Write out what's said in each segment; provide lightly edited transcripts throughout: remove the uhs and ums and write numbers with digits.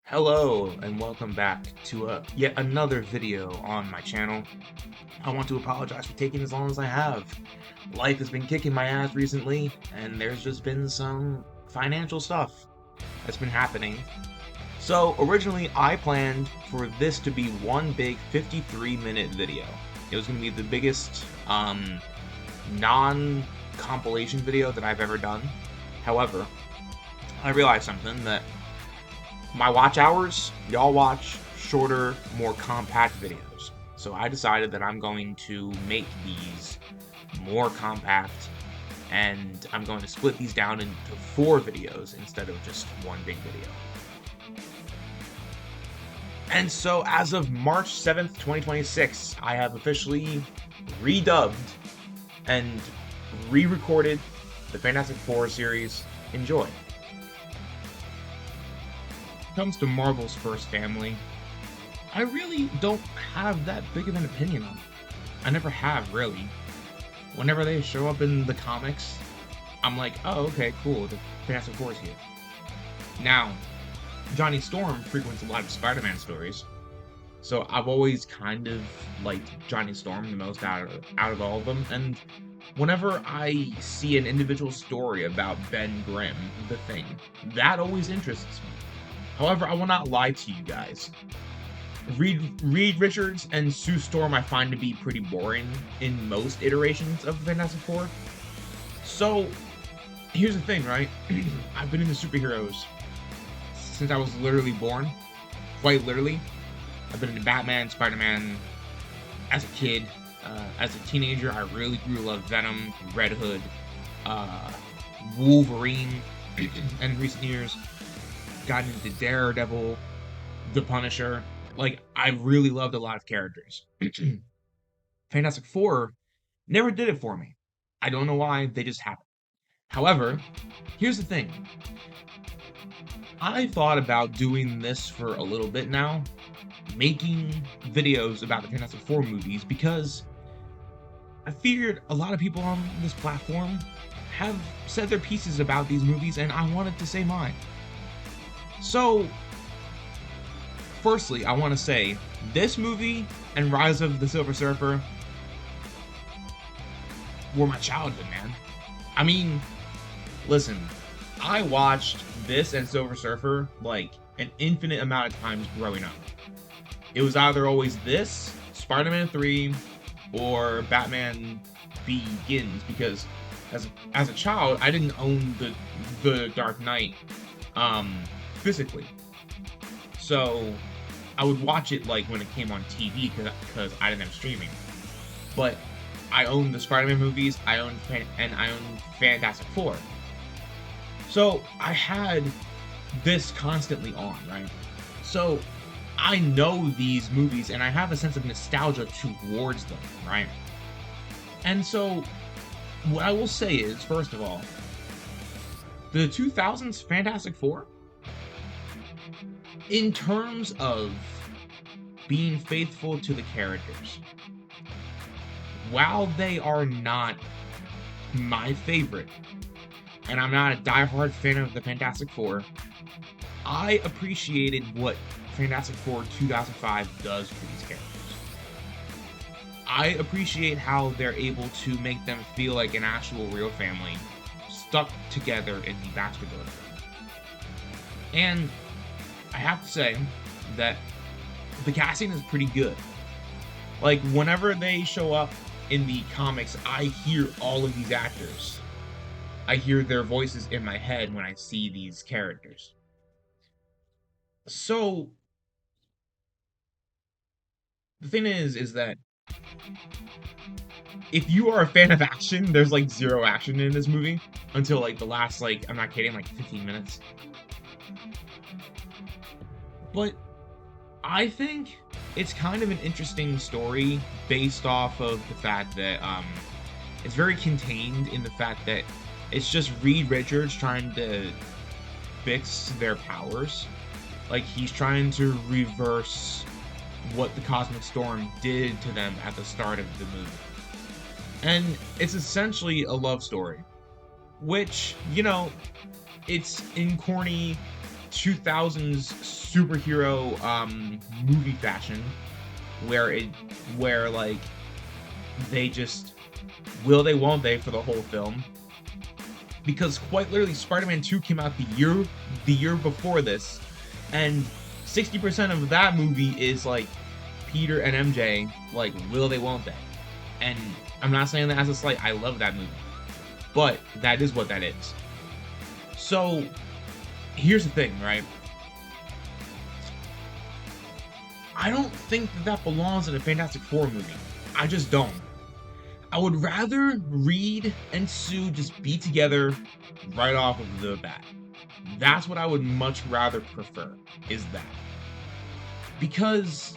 Hello and welcome back to yet another video on my channel. I want to apologize for taking as long as I have. Life has been kicking my ass recently, and there's just been some financial stuff that's been happening. So originally I planned for this to be one big 53-minute video. It was going to be the biggest non-compilation video that I've ever done. However, I realized something that my watch hours, y'all watch shorter, more compact videos. So I decided that I'm going to make these more compact, and I'm going to split these down into 4 videos instead of just one big video. And so as of March 7th, 2026, I have officially redubbed and re-recorded the Fantastic Four series. Enjoy. Comes to Marvel's first family, I really don't have that big of an opinion on it. I never have, really. Whenever they show up in the comics, I'm like, oh, okay, cool, the Fantastic Four is here. Now, Johnny Storm frequents a lot of Spider-Man stories, so I've always kind of liked Johnny Storm the most out of all of them, and whenever I see an individual story about Ben Grimm, the Thing, that always interests me. However, I will not lie to you guys. Reed Richards and Sue Storm I find to be pretty boring in most iterations of the Fantastic Four. So, here's the thing, right? I've been into superheroes since I was literally born. Quite literally. I've been into Batman, Spider-Man as a kid. As a teenager, I really grew to love Venom, Red Hood, Wolverine, and in recent years, gotten into Daredevil, The Punisher. Like, I really loved a lot of characters. Fantastic Four never did it for me. I don't know why, they just happened. However, here's the thing. I thought about doing this for a little bit now, making videos about the Fantastic Four movies, because I figured a lot of people on this platform have said their pieces about these movies, and I wanted to say mine. So, firstly, I want to say, this movie and Rise of the Silver Surfer were my childhood, man. I mean, listen, I watched this and Silver Surfer, like, an infinite amount of times growing up. It was either always this, Spider-Man 3, or Batman Begins, because as a child, I didn't own the Dark Knight, physically. So I would watch it like when it came on TV because I didn't have streaming. But I owned the Spider-Man movies, I owned Fantastic Four. So I had this constantly on, right? So I know these movies and I have a sense of nostalgia towards them, right? And so what I will say is, first of all, the 2000s Fantastic Four, in terms of being faithful to the characters, while they are not my favorite, and I'm not a diehard fan of the Fantastic Four, I appreciated what Fantastic Four 2005 does for these characters. I appreciate how they're able to make them feel like an actual real family, stuck together in the Baxter Building. And I have to say that the casting is pretty good. Like, whenever they show up in the comics, I hear all of these actors. I hear their voices in my head when I see these characters. So, the thing is that if you are a fan of action, there's like zero action in this movie until like the last, like, I'm not kidding, like 15 minutes. But I think it's kind of an interesting story based off of the fact that it's very contained in the fact that it's just Reed Richards trying to fix their powers. Like, he's trying to reverse what the Cosmic Storm did to them at the start of the movie. And it's essentially a love story, which, you know, it's in corny 2000s superhero movie fashion, where like they just will they won't they for the whole film. Because quite literally, Spider-Man 2 came out the year before this, and 60% of that movie is like Peter and MJ, like, will they, won't they? And I'm not saying that as a slight, I love that movie, but that is what that is. So, here's the thing, right? I don't think that belongs in a Fantastic Four movie. I just don't. I would rather Reed and Sue just be together right off of the bat. That's what I would much rather prefer, is that. Because,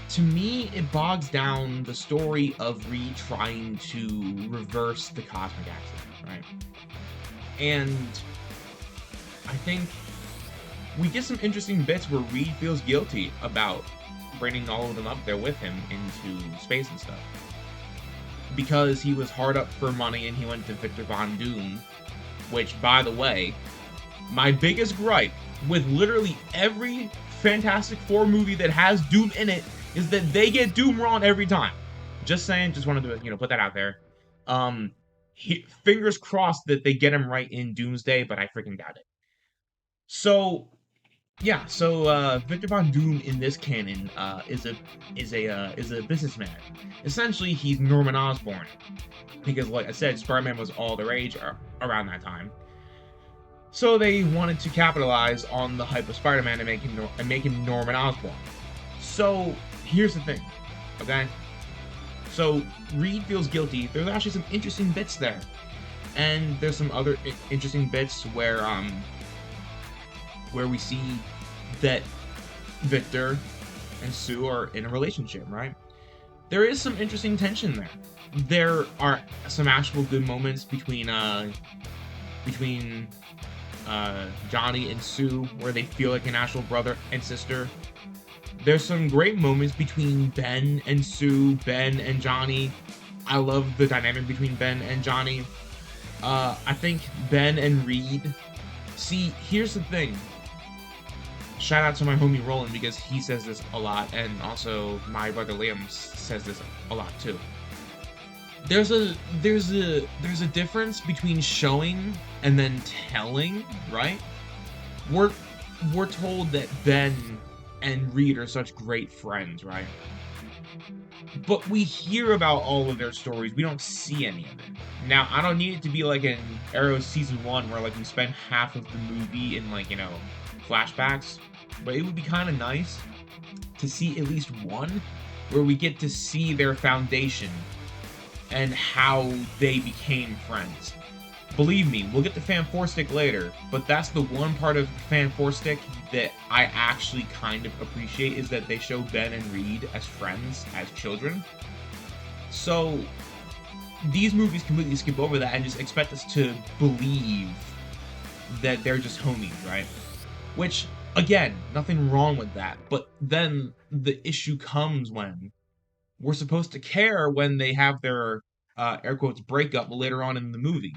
to me, it bogs down the story of Reed trying to reverse the cosmic accident, right? And I think we get some interesting bits where Reed feels guilty about bringing all of them up there with him into space and stuff. Because he was hard up for money and he went to Victor Von Doom, which, by the way, my biggest gripe with literally every Fantastic Four movie that has Doom in it is that they get Doom wrong every time. Just saying, just wanted to, put that out there. Fingers crossed that they get him right in Doomsday, but I freaking doubt it. So, yeah, Victor Von Doom in this canon is a businessman. Essentially, he's Norman Osborn, because, like I said, Spider-Man was all the rage around that time. So they wanted to capitalize on the hype of Spider-Man and make him Norman Osborn. So here's the thing, okay? So Reed feels guilty. There's actually some interesting bits there, and there's some other interesting bits where we see that Victor and Sue are in a relationship, right? There is some interesting tension there. There are some actual good moments between Johnny and Sue, where they feel like an actual brother and sister. There's some great moments between Ben and Sue, Ben and Johnny. I love the dynamic between Ben and Johnny. I think Ben and Reed. See, here's the thing. Shout out to my homie Roland, because he says this a lot, and also my brother Liam says this a lot too. There's a difference between showing and then telling, right? We're told that Ben and Reed are such great friends, right? But we hear about all of their stories. We don't see any of it. Now, I don't need it to be like in Arrow Season 1, where like we spend half of the movie in like, flashbacks. But it would be kind of nice to see at least one where we get to see their foundation and how they became friends. Believe me, we'll get to Fan 4 Stick later, but that's the one part of Fan 4 Stick that I actually kind of appreciate, is that they show Ben and Reed as friends, as children. So, these movies completely skip over that and just expect us to believe that they're just homies, right? Which, again, nothing wrong with that, but then the issue comes when we're supposed to care when they have their, air quotes, breakup later on in the movie.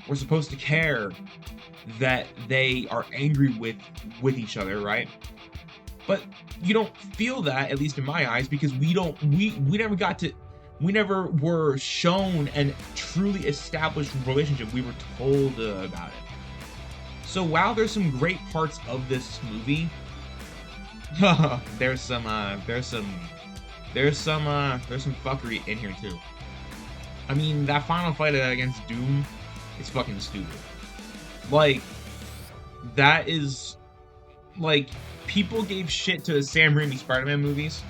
We're supposed to care that they are angry with each other, right? But you don't feel that, at least in my eyes, because we never were shown and truly established relationship. We were told about it. So while there's some great parts of this movie, there's some fuckery in here too. I mean, that final fight against Doom is fucking stupid. Like, that is, like, people gave shit to the Sam Raimi Spider-Man movies,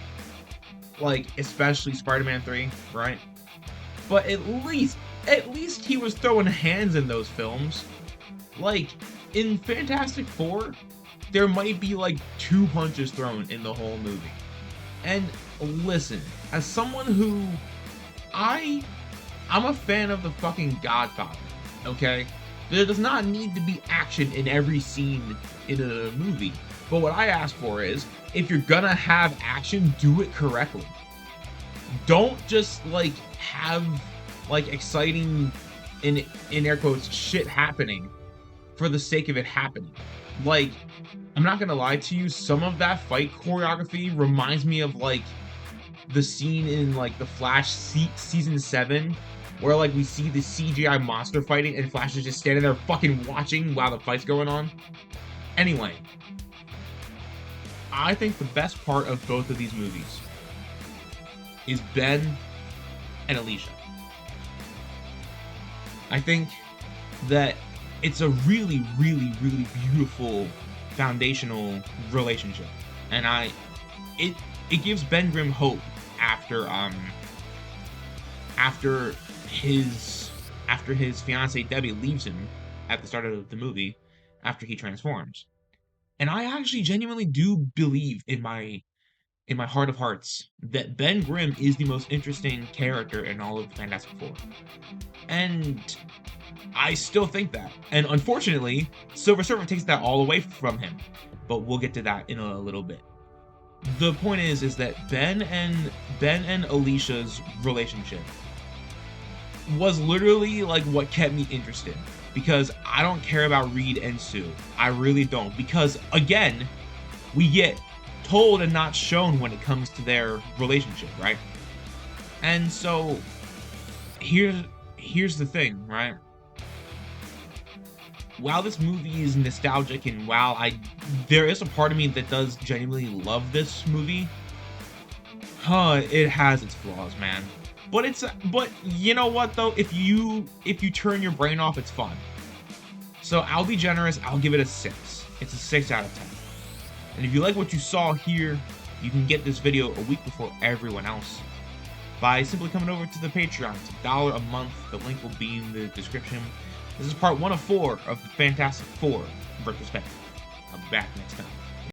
like, especially Spider-Man 3, right? But at least he was throwing hands in those films. Like, in Fantastic Four, there might be like 2 punches thrown in the whole movie. And listen, as someone who I'm a fan of the fucking Godfather, okay? There does not need to be action in every scene in a movie. But what I ask for is, if you're gonna have action, do it correctly. Don't just like have like exciting, in air quotes, shit happening for the sake of it happening. Like, I'm not gonna lie to you, some of that fight choreography reminds me of, like, the scene in, like, The Flash Season 7, where, like, we see the CGI monster fighting, and Flash is just standing there fucking watching while the fight's going on. Anyway, I think the best part of both of these movies is Ben and Alicia. I think that it's a really, really, really beautiful foundational relationship, and it it gives Ben Grimm hope after after his after his fiancee Debbie leaves him at the start of the movie after he transforms. And I actually genuinely do believe in my heart of hearts that Ben Grimm is the most interesting character in all of the Fantastic Four. And I still think that. And unfortunately, Silver Surfer takes that all away from him. But we'll get to that in a little bit. The point is that Ben and Alicia's relationship was literally like what kept me interested. Because I don't care about Reed and Sue. I really don't. Because again, we get told and not shown when it comes to their relationship, right? And so here's the thing, right? While this movie is nostalgic and while there is a part of me that does genuinely love this movie, it has its flaws, man. But you know what though? If you turn your brain off, it's fun. So I'll be generous, I'll give it a 6. It's a 6 out of 10. And if you like what you saw here, you can get this video a week before everyone else by simply coming over to the Patreon. It's $1 a month. The link will be in the description. This is part 1 of 4 of the Fantastic Four retrospective. I'll be back next time.